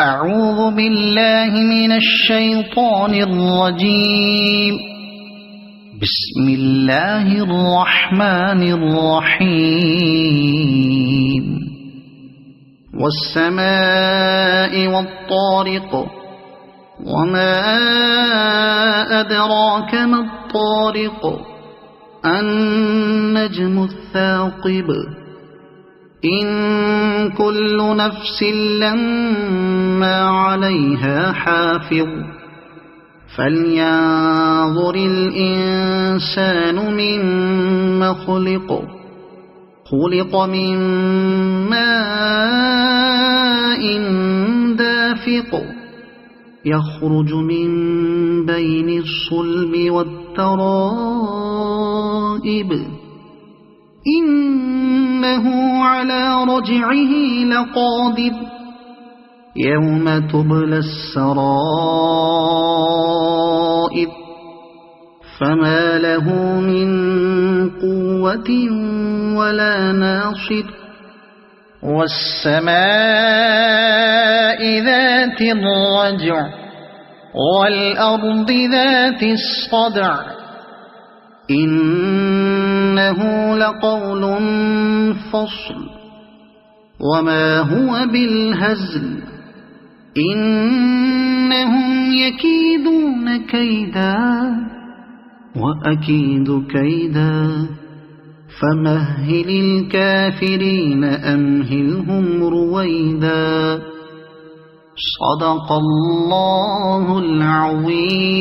أعوذ بالله من الشيطان الرجيم. بسم الله الرحمن الرحيم. والسماء والطارق وما أدراك ما الطارق النجم الثاقب إن كل نفس لما عليها حافظ فلينظر الإنسان مما خلق من ماء دافق يخرج من بين الصلب والترائب إنه على رجعه لقادر يوم تبلى السرائر فما له من قوة ولا ناصر. والسماء ذات الرجع والأرض ذات الصدع إنه لقول فصل وما هو بالهزل إنهم يكيدون كيدا وأكيد كيدا فمهل الكافرين أمهلهم رويدا. صدق الله العظيم.